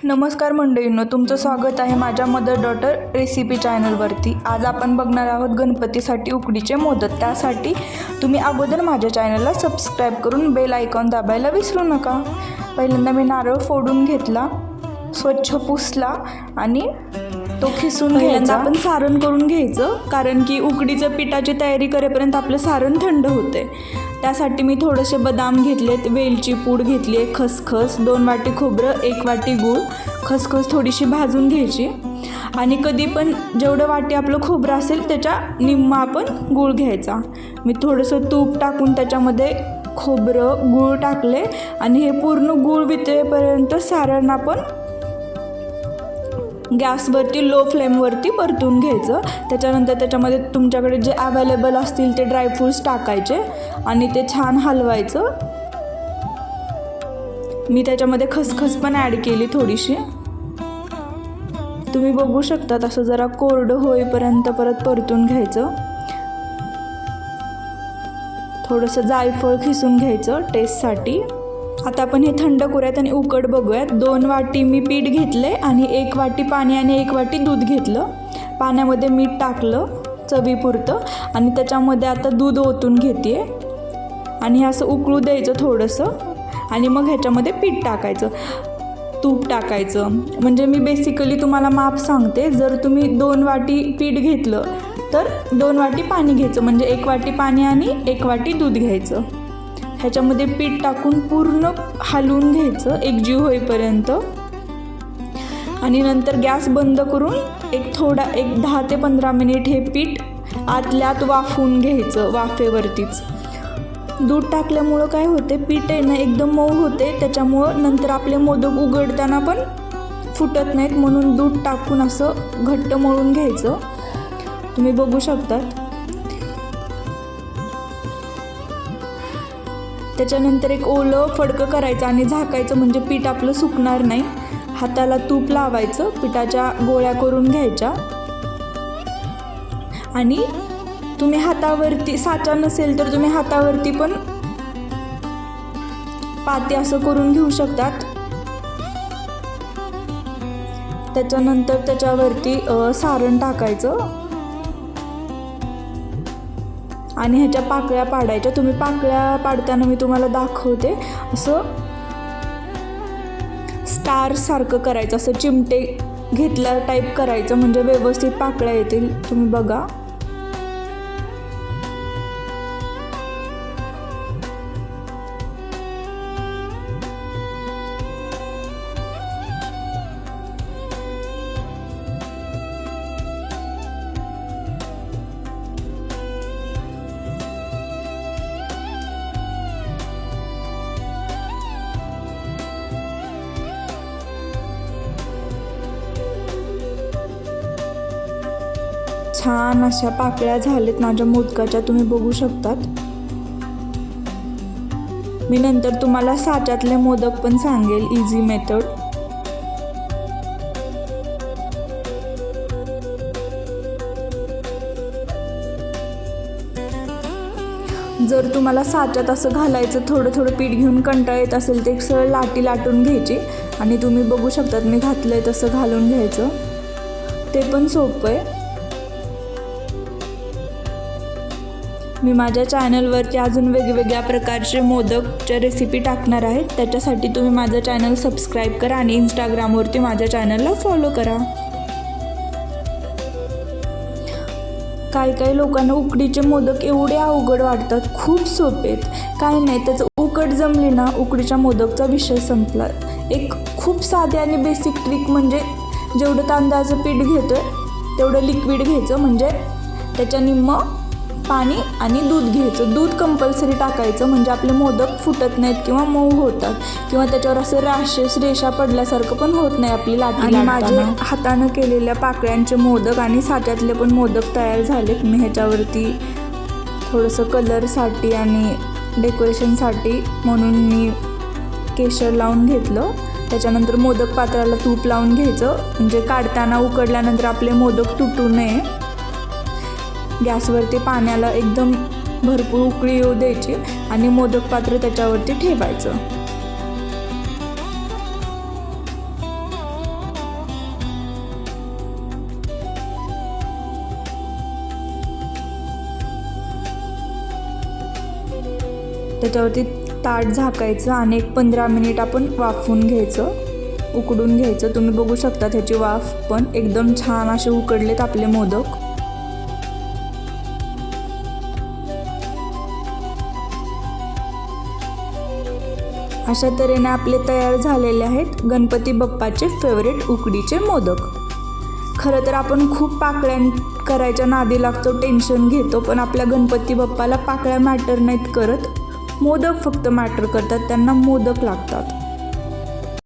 नमस्कार मंडळींनो, तुमचं स्वागत आहे माझ्या मदर डॉटर रेसिपी चॅनलवरती। आज आपण बघणार आहोत गणपतीसाठी उकडीचे मोदक। त्यासाठी तुम्ही अगोदर माझ्या चॅनलला सबस्क्राईब करून बेल आयकॉन दाबायला विसरू नका। पहिल्यांदा मी नारळ फोडून घेतला, स्वच्छ पुसला आणि तो खिसून घ्यायचा। आपण सारण करून घ्यायचं, कारण की उकडीच्या पिठाची तयारी करेपर्यंत आपलं सारण थंड होते। त्यासाठी मी थोडेसे बदाम घेतलेत, वेलची पूड घेतली आहे, खसखस, 2 वाटी खोबरं, 1 वाटी गूळ। खसखस थोडीशी भाजून घ्यायची आणि कधी पण जेवढं वाटी आपलं खोबरं असेल त्याच्या निम्मा आपण गूळ घ्यायचा। मी थोडंसं तूप टाकून त्याच्यामध्ये खोबरं गूळ टाकले आणि हे पूर्ण गूळ वितळेपर्यंत सारण आपण गॅसवरती लो फ्लेमवरती परतून घ्यायचं। त्याच्यानंतर त्याच्यामध्ये तुमच्याकडे जे अवेलेबल असतील ते ड्रायफ्रूट्स टाकायचे आणि ते छान हलवायचं। मी त्याच्यामध्ये खसखस पण ॲड केली थोडीशी। तुम्ही बघू शकता असं जरा कोरडं होईपर्यंत परत परतून घ्यायचं। थोडंसं जायफळ खिसून घ्यायचं टेस्टसाठी। आता आपण हे थंड करूयात आणि उकड बघूयात। 2 वाटी मी पीठ घेतले आणि 1 वाटी पाणी आणि 1 वाटी दूध घेतलं। पाण्यामध्ये मीठ टाकलं चवीपुरतं आणि त्याच्यामध्ये आता दूध ओतून घेते आणि हे असं उकळू द्यायचं थोडंसं आणि मग ह्याच्यामध्ये पीठ टाकायचं, तूप टाकायचं। म्हणजे मी बेसिकली तुम्हाला माप सांगते, जर तुम्ही 2 वाटी पीठ घेतलं तर 2 वाटी पाणी घ्यायचं, म्हणजे 1 वाटी पाणी आणि 1 वाटी दूध घ्यायचं। ह्याच्यामध्ये पीठ टाकून पूर्ण हलवून घ्यायचं एकजीव होईपर्यंत आणि नंतर गॅस बंद करून एक 10 ते 15 मिनिट हे पीठ आतल्यात वाफवून घ्यायचं वाफेवरतीच। दूध टाकल्यामुळं काय होते, पीठ आहे ना एकदम मऊ होते, त्याच्यामुळं नंतर आपले मोदक उघडताना पण फुटत नाहीत, म्हणून दूध टाकून असं घट्ट मळून घ्यायचं। तुम्ही बघू शकतात। त्याच्यानंतर एक ओलं फडकं करायचं आणि झाकायचं, म्हणजे पीठ आपलं सुकणार नाही। हाताला तूप लावायचं, पिठाच्या गोळ्या करून घ्यायच्या आणि तुम्ही हातावरती, साचा नसेल तर तुम्ही हातावरती पण पाती असं करून घेऊ शकतात। त्याच्यानंतर त्याच्यावरती सारण टाकायचं आणि ह्याच्या पाकळ्या पाडायच्या। तुम्ही पाकळ्या पाडताना मी तुम्हाला दाखवते, असं स्टार सारखं करायचं, असं चिमटे घेतल्या टाईप करायचं, म्हणजे व्यवस्थित पाकळ्या येतील। तुम्ही बघा। छान अशा पाकळ्या झालेत माझ्या मोदकाच्या, तुम्ही बघू शकतात। मी नंतर तुम्हाला साच्यातले मोदक पण सांगेल, इझी मेथड। जर तुम्हाला साच्यात असं घालायचं, थोडं थोडं पीठ घेऊन कंटाळा येत असेल, ते सरळ लाटी लाटून घ्यायची आणि तुम्ही बघू शकतात मी घातलंय तसं घालून घ्यायचं, ते पण सोपं आहे। मी माझ्या चॅनलवरती अजून वेगवेगळ्या प्रकारचे मोदकच्या रेसिपी टाकणार आहे, त्याच्यासाठी तुम्ही माझं चॅनल सबस्क्राईब करा आणि इंस्टाग्रामवरती माझ्या चॅनलला फॉलो करा। काही लोकांना उकडीचे मोदक एवढे अवघड वाटतात, खूप सोपे आहेत। काही नाही, त्याचं उकड जमली ना, उकडीच्या मोदकचा विषय संपला। एक खूप साधी आणि बेसिक ट्रिक म्हणजे जेवढं तांदळाचं पीठ घेतोय तेवढं लिक्विड घ्यायचं, म्हणजे त्याच्या निम्म पाणी आणि दूध घ्यायचं। दूध कंपल्सरी टाकायचं, म्हणजे आपले मोदक फुटत नाहीत किंवा मऊ होतात, किंवा त्याच्यावर असं रेषा पडल्यासारखं पण होत नाही आपली लाटी। आणि माझे हातानं केलेल्या पाकळ्यांचे मोदक आणि साच्यातले पण मोदक तयार झालेत। मी ह्याच्यावरती थोडंसं कलरसाठी आणि डेकोरेशनसाठी म्हणून मी केशर लावून घेतलं। त्याच्यानंतर मोदक पात्राला तूप लावून घ्यायचं, म्हणजे काढताना उकडल्यानंतर आपले मोदक तुटू नये। गॅसवरती पाण्याला एकदम भरपूर उकळी येऊ द्यायची आणि मोदक पात्र त्याच्यावरती ठेवायचं। त्याच्यावरती ताट झाकायचं आणि एक 15 मिनिट आपण वाफवून घ्यायचं, उकडून घ्यायचं. तुम्ही बघू शकता त्याची वाफ पण एकदम छान असे उकडलेत आपले मोदक. अशा तऱ्हेने आपले तयार झालेले आहेत गणपती बाप्पाचे फेवरेट उकडीचे मोदक. खरं तर आपण खूप पाकळ्या करायच्या नादी लागतो, टेन्शन घेतो, पण आपल्या गणपती बाप्पाला पाकळ्या मॅटर नाहीत करत, मोदक फक्त मॅटर करतात. त्यांना मोदक लागतात.